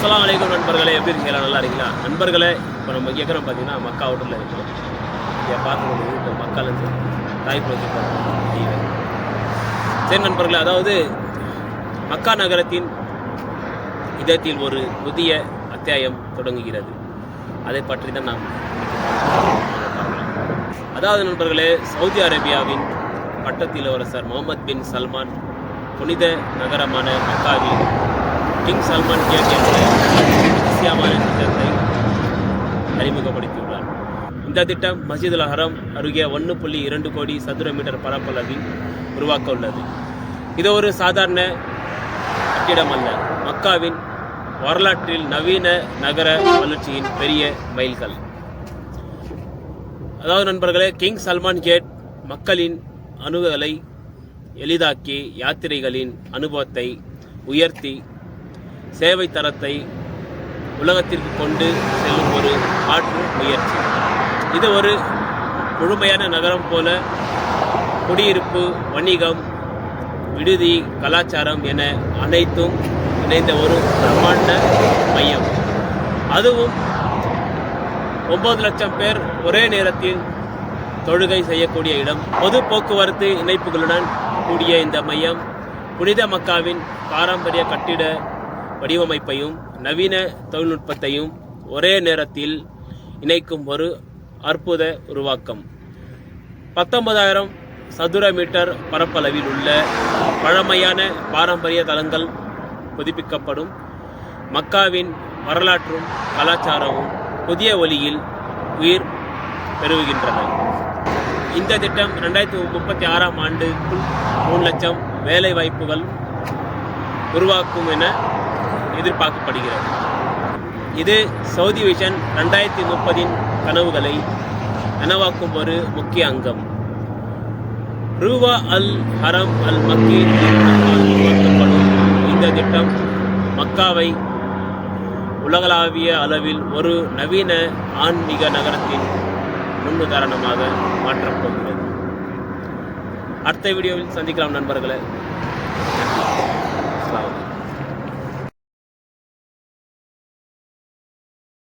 அஸ்ஸலாமு அலைக்கும் நண்பர்களே, எப்படி இருக்கீங்களா? நல்லா இருக்கீங்களா நண்பர்களே? இப்போ நம்ம கேட்குறோம் பார்த்தீங்கன்னா மக்கா அவுட்டரில் இருக்கோம். இங்கே பார்த்து இப்போ மக்கள் வந்து தாய்ப்பு வச்சுருக்காங்க. சரி நண்பர்களே, அதாவது மக்கா நகரத்தின் இதயத்தில் ஒரு புதிய அத்தியாயம் தொடங்குகிறது. அதை பற்றி தான் நாம் அதாவது நண்பர்களே, சவுதி அரேபியாவின் பட்டத்து இளவரசர் முகமது பின் சல்மான் புனித நகரமான மக்காவில் கிங் சல்மான் கேட் என்ற அதிசயமான திட்டத்தை அறிமுகப்படுத்தியுள்ளார். இந்த திட்டம் மஸ்ஜிதுல் ஹரம் அருகே 1.2 கோடி சதுர மீட்டர் பரப்பளவில் உருவாக்க உள்ளது. இது ஒரு சாதாரண கட்டிடம் அல்ல, மக்காவின் வரலாற்றில் நவீன நகர வளர்ச்சியின் பெரிய மைல்கல். அதாவது நண்பர்களே, கிங் சல்மான் கேட் மக்களின் அணுகலை எளிதாக்கி யாத்திரைகளின் அனுபவத்தை உயர்த்தி சேவை தரத்தை உலகத்திற்கு கொண்டு செல்லும் ஒரு மாற்று முயற்சி. இது ஒரு முழுமையான நகரம் போல குடியிருப்பு, வணிகம், விடுதி, கலாச்சாரம் என அனைத்தும் இணைந்த ஒரு பிரம்மாண்ட மையம். அதுவும் 9 லட்சம் பேர் ஒரே நேரத்தில் தொழுகை செய்யக்கூடிய இடம். பொது போக்குவரத்து இணைப்புகளுடன் கூடிய இந்த மையம் புனித மக்காவின் பாரம்பரிய கட்டிட வடிவமைப்பையும் நவீன தொழில்நுட்பத்தையும் ஒரே நேரத்தில் இணைக்கும் ஒரு அற்புத உருவாக்கம். 19,000 சதுர மீட்டர் பரப்பளவில் உள்ள பழமையான பாரம்பரிய தலங்கள் புதுப்பிக்கப்படும். மக்காவின் வரலாற்றும் கலாச்சாரமும் புதிய ஒளியில் உயிர் பெறுகின்றன. இந்த திட்டம் 2036ஆம் ஆண்டுக்குள் 3 லட்சம் வேலை வாய்ப்புகள் உருவாக்கும் என எதிர்பார்க்கப்படுகிறது. இது சவுதி விஷன் 2030இன் கனவுகளை நனவாக்கும் ஒரு முக்கிய அங்கம். ரூவா அல் ஹரம் அல் மக்கி உருவாக்கப்படும் இந்த திட்டம் மக்காவை உலகளாவிய அளவில் ஒரு நவீன ஆன்மீக நகரத்தின் முன்னுதாரணமாக மாற்றப் போகிறது. அடுத்த வீடியோவில் சந்திக்கலாம் நண்பர்களே.